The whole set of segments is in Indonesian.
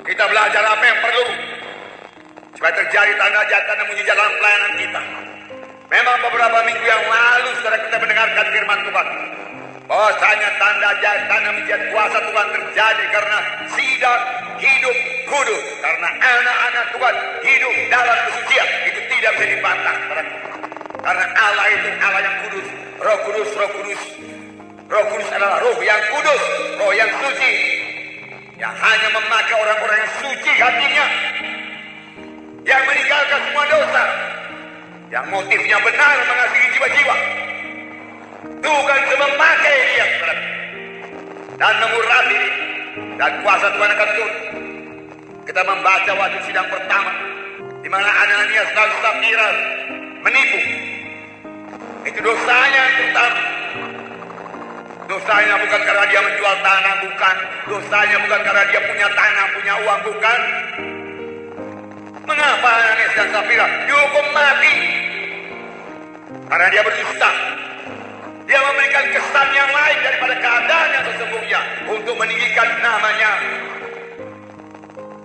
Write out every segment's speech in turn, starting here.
Kita belajar apa yang perlu supaya terjadi tanda-tanda mujizat dalam pelayanan kita. Memang beberapa minggu yang lalu saudara kita mendengarkan firman Tuhan, bahwasanya tanda mujizat kuasa Tuhan terjadi karena sidang hidup kudus, karena anak-anak Tuhan hidup dalam kesucian. Itu tidak bisa dibantah, karena Allah itu Allah yang kudus. Roh kudus adalah roh yang kudus, roh yang suci, yang hanya memakai orang-orang yang suci hatinya, yang meninggalkan semua dosa, yang motifnya benar mengasihi jiwa-jiwa. Tuhan memakai dia dan mengurapi, dan kuasa Tuhan akan turun. Kita membaca waktu sidang pertama, di mana Ananias dan Safira menipu. Itu dosanya yang pertama. Dosanya bukan karena dia menjual tanah, bukan. Dosanya bukan karena dia punya tanah, punya uang, bukan. Mengapa Ananias dan Safira dihukum mati? Karena dia berdusta. Dia memberikan kesan yang lain daripada keadaan yang sesungguhnya untuk meninggikan namanya.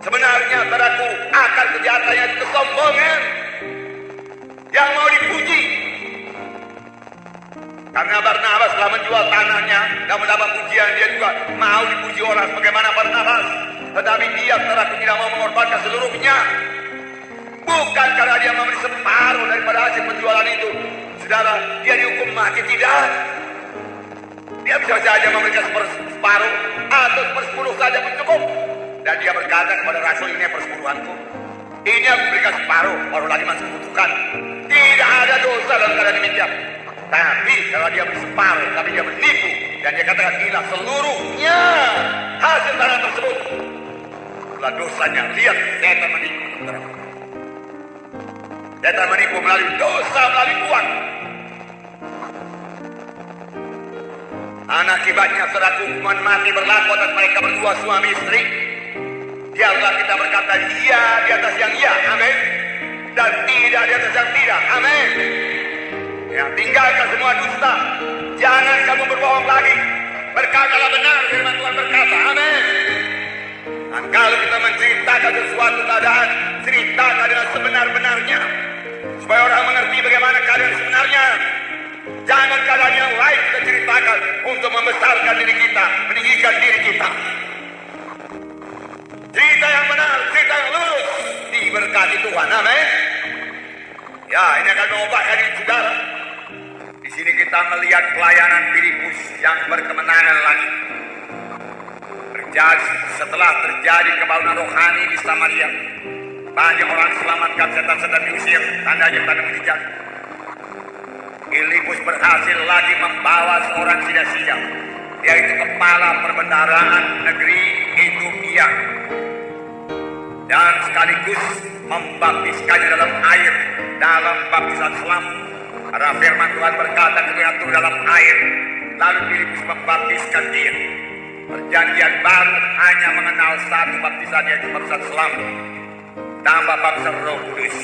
Sebenarnya saudaraku, akar kejahatannya itu kesombongan yang mau dipuji. Karena Barnabas telah menjual tanahnya dan mendapat pujian, dia juga mau dipuji orang sebagaimana Barnabas. Tetapi dia saudaraku tidak mau mengorbankan seluruhnya. Bukan karena dia memberi separuh daripada hasil penjualan itu, saudara, dia dihukum mati, tidak. Dia bisa saja memberikan separuh atau sepersepuluh saja pun cukup. Dan dia berkata kepada rasul, ini persepuluhanku, ini aku berikan separuh, baru lagi masih membutuhkan. Tidak ada dosa dalam keadaan demikian. Tapi kalau dia beri separuh, tapi dia menipu, dan dia katakan inilah seluruhnya hasil tanah tersebut, itulah dosanya. Lihat, setan menipu. Setan menipu melalui dosa, melalui uang. Akibatnya saudara, hukuman mati berlaku atas mereka berdua suami istri. Biarlah kita berkata iya di atas yang iya, amin, dan tidak di atas yang tidak, amin. Ya, tinggalkan semua dusta. Jangan kamu berbohong lagi. Berkatalah benar, firman Tuhan berkata, amin. Dan kalau kita menceritakan sesuatu keadaan, ceritakan dengan sebenar-benarnya, supaya orang mengerti bagaimana keadaan sebenarnya. Jangan keadaan yang lain kita ceritakan untuk membesarkan diri kita, meninggikan diri kita. Cerita yang benar, cerita yang lurus, diberkati Tuhan, amin. Ya, ini akan mengubahkan diri saudara. Di sini kita melihat pelayanan Filipus yang berkemenangan lagi. Setelah terjadi kebangunan rohani di Samaria, banyak orang selamatkan, setan-setan diusir, tandanya tanda mujizat. Filipus berhasil lagi membawa seorang sida-sida, yaitu kepala perbendaharaan negeri Ethiopia, dan sekaligus membaptiskannya dalam air, dalam baptisan selam. Karena firman Tuhan berkata ketika turun dalam air, lalu Filipus membaptiskan dia. Perjanjian baru hanya mengenal satu baptisan, yaitu baptisan selam tambah baptisan Roh Kudus.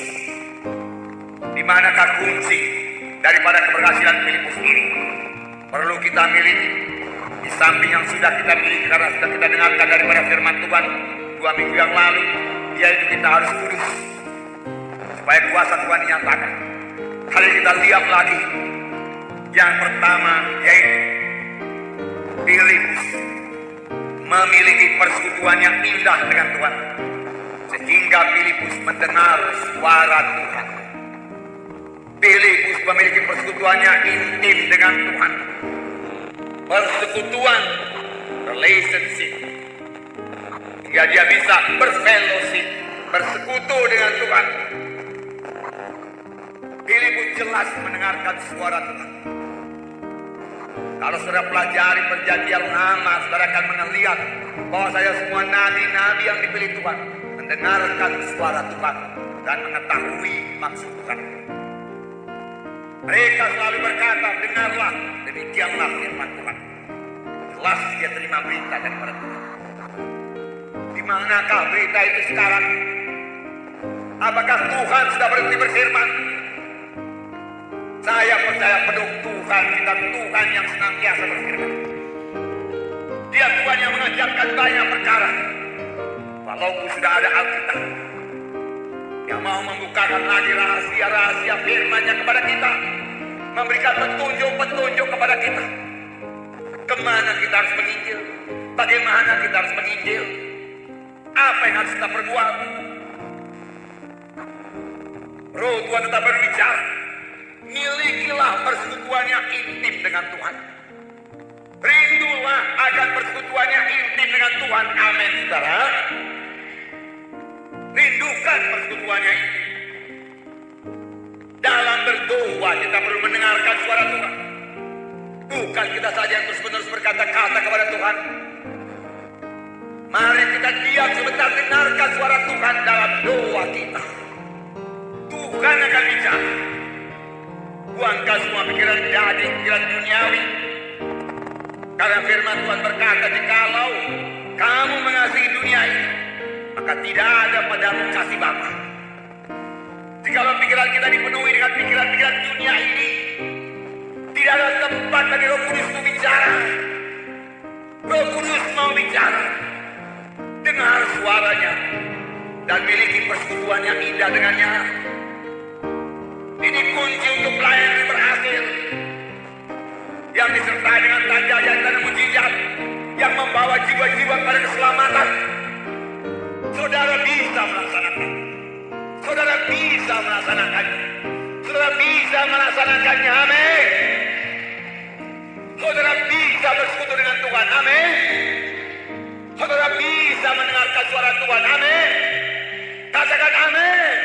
Di manakah kunci daripada keberhasilan Filipus ini? Perlu kita miliki. Di samping yang sudah kita miliki karena sudah kita dengarkan daripada firman Tuhan 2 minggu yang lalu, yaitu kita harus kudus supaya kuasa Tuhan dinyatakan. Kali kita lihat lagi, yang pertama yaitu Filipus memiliki persekutuan yang indah dengan Tuhan, sehingga Filipus mendengar suara Tuhan. Filipus memiliki persekutuan yang intim dengan Tuhan, persekutuan, relationship, hingga dia bisa berfellowship, bersekutu dengan Tuhan. Filipus jelas mendengarkan suara Tuhan. Kalau saudara pelajari perjanjian lama, saudara akan melihat bahwa saya semua nabi-nabi yang dipilih Tuhan mendengarkan suara Tuhan dan mengetahui maksud Tuhan. Mereka selalu berkata, dengarlah, demikianlah firman Tuhan. Jelas dia terima berita daripada Tuhan. Di manakah berita itu sekarang? Apakah Tuhan sudah berhenti berfirman? Saya percaya penuh Tuhan kita, Tuhan yang senantiasa berfirman. Dia Tuhan yang mengajarkan banyak perkara. Walaupun sudah ada Alkitab yang mau membukakan lagi rahasia-rahasia firman-Nya kepada kita, memberikan petunjuk-petunjuk kepada kita, kemana kita harus menginjil, bagaimana kita harus menginjil, apa yang harus kita perbuat. Roh Tuhan tetap berbicara. Milikilah persekutuan yang intim dengan Tuhan. Rindulah akan persekutuan yang intim dengan Tuhan. Amin, saudara. Rindukan persekutuan yang intim. Dalam berdoa kita perlu mendengarkan suara Tuhan. Bukan kita saja yang terus-menerus berkata-kata kepada Tuhan. Mari kita diam sebentar, dengarkan suara Tuhan dalam doa kita. Tuhan akan bicara. Buangkan semua pikiran daging, pikiran duniawi. Karena firman Tuhan berkata, jikalau kamu mengasihi dunia ini, maka tidak ada padamu kasih Bapa. Jikalau pikiran kita dipenuhi dengan pikiran-pikiran dunia ini, tidak ada tempat bagi Roh Kudus untuk bicara. Roh Kudus mau bicara. Dengar suaranya dan miliki persekutuan yang indah dengannya. Ini kunci untuk pelayanan yang berhasil, yang disertai dengan tanda dan mujizat, yang membawa jiwa-jiwa pada keselamatan. Saudara bisa melaksanakan. Saudara bisa melaksanakannya. Saudara bisa melaksanakannya. Amin. Saudara bisa bersekutu dengan Tuhan. Amin. Saudara bisa mendengarkan suara Tuhan. Amin. Katakan amin.